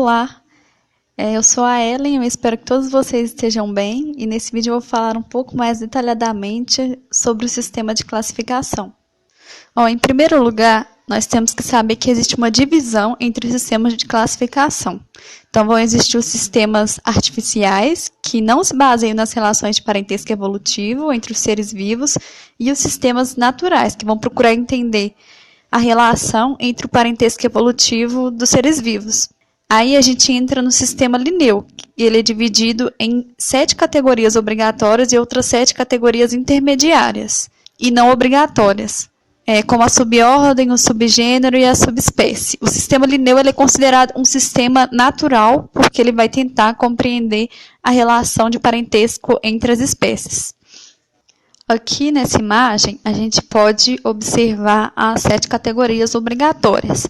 Olá, eu sou a Ellen, eu espero que todos vocês estejam bem e nesse vídeo eu vou falar um pouco mais detalhadamente sobre o sistema de classificação. Em primeiro lugar, nós temos que saber que existe uma divisão entre os sistemas de classificação. Então, vão existir os sistemas artificiais, que não se baseiam nas relações de parentesco evolutivo entre os seres vivos, e os sistemas naturais, que vão procurar entender a relação entre o parentesco evolutivo dos seres vivos. Aí a gente entra no sistema Linneu, e ele é dividido em 7 categorias obrigatórias e outras 7 categorias intermediárias e não obrigatórias, como a subordem, o subgênero e a subespécie. O sistema Linneu ele é considerado um sistema natural, porque ele vai tentar compreender a relação de parentesco entre as espécies. Aqui nessa imagem, a gente pode observar as 7 categorias obrigatórias,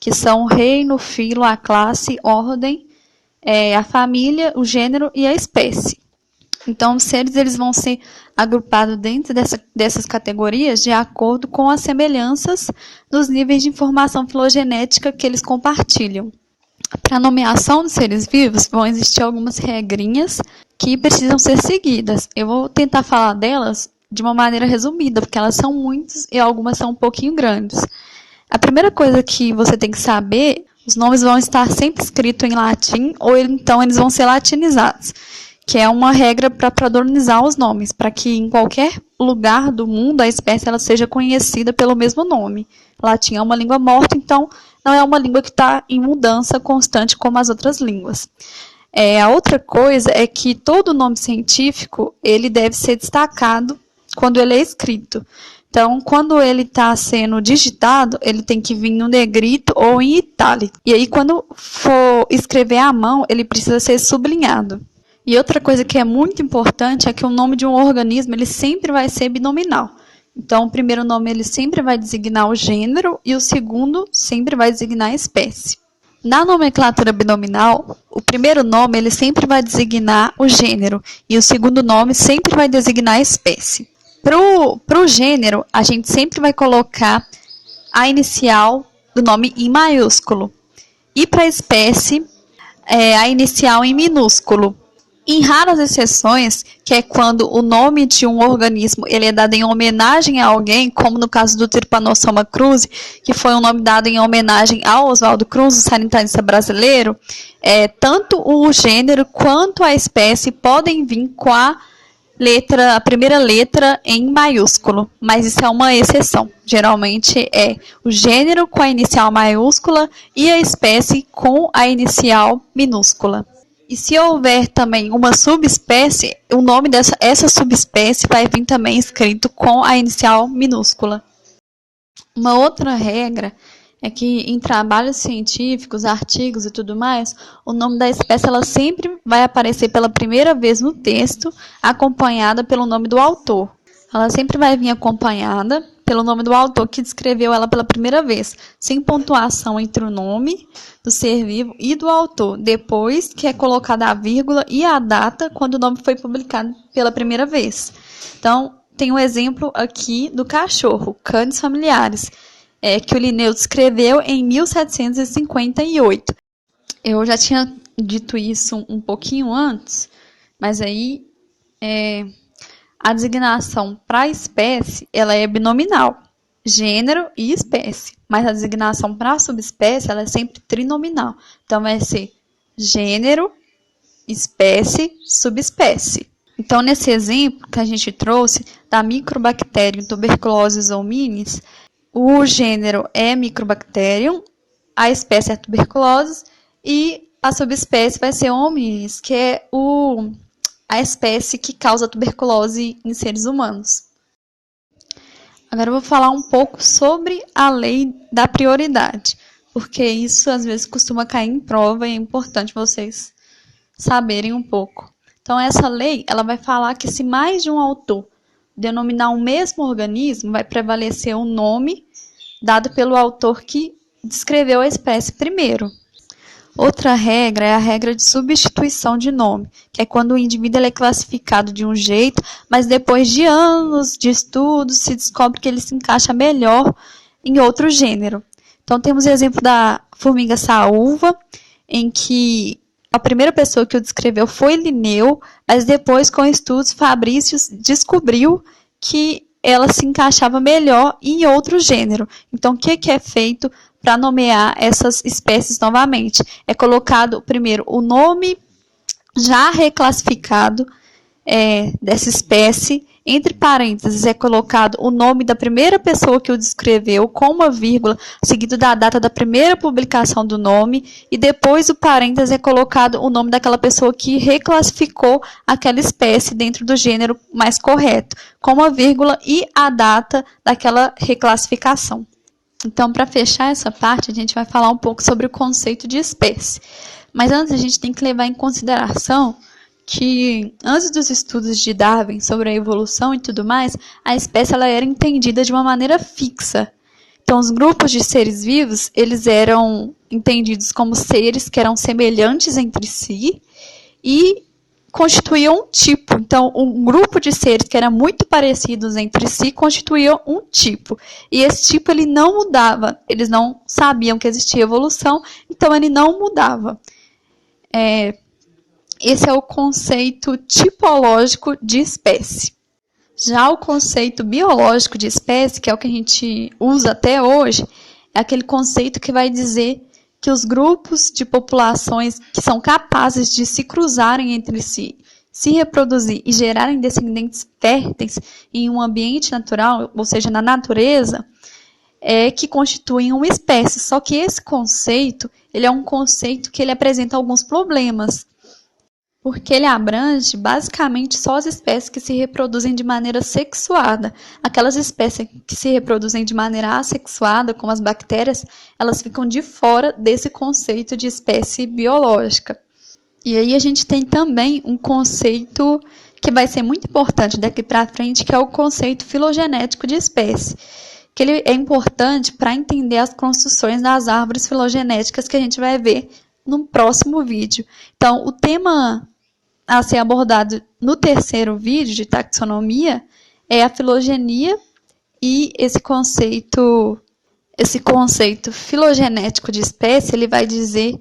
que são o reino, o filo, a classe, ordem, a família, o gênero e a espécie. Então, os seres eles vão ser agrupados dentro dessas categorias de acordo com as semelhanças nos níveis de informação filogenética que eles compartilham. Para a nomeação dos seres vivos, vão existir algumas regrinhas que precisam ser seguidas. Eu vou tentar falar delas de uma maneira resumida, porque elas são muitas e algumas são um pouquinho grandes. A primeira coisa que você tem que saber, os nomes vão estar sempre escritos em latim ou então eles vão ser latinizados, que é uma regra para padronizar os nomes, para que em qualquer lugar do mundo a espécie ela seja conhecida pelo mesmo nome. Latim é uma língua morta, então não é uma língua que está em mudança constante como as outras línguas. A outra coisa é que todo nome científico ele deve ser destacado quando ele é escrito. Então, quando ele está sendo digitado, ele tem que vir no negrito ou em itálico. E aí, quando for escrever à mão, ele precisa ser sublinhado. E outra coisa que é muito importante é que o nome de um organismo ele sempre vai ser binominal. Então, o primeiro nome ele sempre vai designar o gênero e o segundo sempre vai designar a espécie. Na nomenclatura binominal, o primeiro nome ele sempre vai designar o gênero e o segundo nome sempre vai designar a espécie. Para o gênero, a gente sempre vai colocar a inicial do nome em maiúsculo. E para a espécie, a inicial em minúsculo. Em raras exceções, que é quando o nome de um organismo ele é dado em homenagem a alguém, como no caso do Trypanosoma cruzi, que foi um nome dado em homenagem ao Oswaldo Cruz, o sanitarista brasileiro, tanto o gênero quanto a espécie podem vir com a primeira letra em maiúsculo, mas isso é uma exceção. Geralmente é o gênero com a inicial maiúscula e a espécie com a inicial minúscula. E se houver também uma subespécie, o nome dessa subespécie vai vir também escrito com a inicial minúscula. Uma outra regra é que em trabalhos científicos, artigos e tudo mais, o nome da espécie ela sempre vai aparecer pela primeira vez no texto, acompanhada pelo nome do autor. Ela sempre vai vir acompanhada pelo nome do autor que descreveu ela pela primeira vez, sem pontuação entre o nome do ser vivo e do autor, depois que é colocada a vírgula e a data quando o nome foi publicado pela primeira vez. Então, tem um exemplo aqui do cachorro, Canis familiaris, que o Linneu descreveu em 1758. Eu já tinha dito isso um pouquinho antes, mas aí a designação para a espécie ela é binominal, gênero e espécie, mas a designação para a subespécie ela é sempre trinominal. Então vai ser gênero, espécie, subespécie. Então nesse exemplo que a gente trouxe da Microbacterium tuberculosis hominis, o gênero é Microbacterium, a espécie é tuberculose e a subespécie vai ser hominis, que é a espécie que causa tuberculose em seres humanos. Agora eu vou falar um pouco sobre a lei da prioridade, porque isso às vezes costuma cair em prova e é importante vocês saberem um pouco. Então essa lei ela vai falar que se mais de um autor denominar um mesmo organismo, vai prevalecer o nome dado pelo autor que descreveu a espécie primeiro. Outra regra é a regra de substituição de nome, que é quando o indivíduo é classificado de um jeito, mas depois de anos de estudos se descobre que ele se encaixa melhor em outro gênero. Então temos o exemplo da formiga saúva, em que a primeira pessoa que o descreveu foi Linneu, mas depois, com estudos, Fabrício descobriu que ela se encaixava melhor em outro gênero. Então, o que é feito para nomear essas espécies novamente? É colocado primeiro o nome já reclassificado dessa espécie, entre parênteses é colocado o nome da primeira pessoa que o descreveu, com uma vírgula, seguido da data da primeira publicação do nome, e depois o parênteses é colocado o nome daquela pessoa que reclassificou aquela espécie dentro do gênero mais correto, com uma vírgula e a data daquela reclassificação. Então, para fechar essa parte, a gente vai falar um pouco sobre o conceito de espécie. Mas antes, a gente tem que levar em consideração que, antes dos estudos de Darwin sobre a evolução e tudo mais, a espécie ela era entendida de uma maneira fixa. Então, os grupos de seres vivos, eles eram entendidos como seres que eram semelhantes entre si e constituíam um tipo. Então, um grupo de seres que eram muito parecidos entre si constituía um tipo. E esse tipo ele não mudava. Eles não sabiam que existia evolução, então ele não mudava. Esse é o conceito tipológico de espécie. Já o conceito biológico de espécie, que é o que a gente usa até hoje, é aquele conceito que vai dizer que os grupos de populações que são capazes de se cruzarem entre si, se reproduzir e gerarem descendentes férteis em um ambiente natural, ou seja, na natureza, que constituem uma espécie. Só que esse conceito, ele é um conceito que ele apresenta alguns problemas, porque ele abrange basicamente só as espécies que se reproduzem de maneira sexuada. Aquelas espécies que se reproduzem de maneira assexuada, como as bactérias, elas ficam de fora desse conceito de espécie biológica. E aí a gente tem também um conceito que vai ser muito importante daqui para frente, que é o conceito filogenético de espécie, que ele é importante para entender as construções das árvores filogenéticas que a gente vai ver no próximo vídeo. Então, o tema a ser abordado no terceiro vídeo de taxonomia é a filogenia, e esse conceito filogenético de espécie, ele vai dizer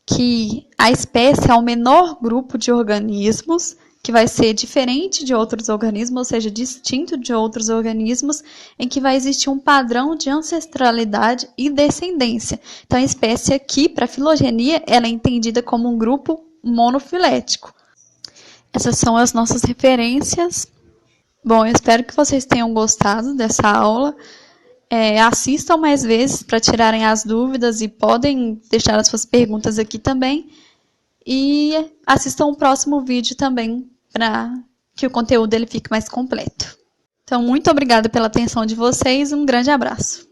que a espécie é o menor grupo de organismos que vai ser diferente de outros organismos, ou seja, distinto de outros organismos, em que vai existir um padrão de ancestralidade e descendência. Então, a espécie aqui, para a filogenia, ela é entendida como um grupo monofilético. Essas são as nossas referências. Bom, eu espero que vocês tenham gostado dessa aula. Assistam mais vezes para tirarem as dúvidas e podem deixar as suas perguntas aqui também. E assistam o próximo vídeo também para que o conteúdo ele fique mais completo. Então, muito obrigada pela atenção de vocês. Um grande abraço.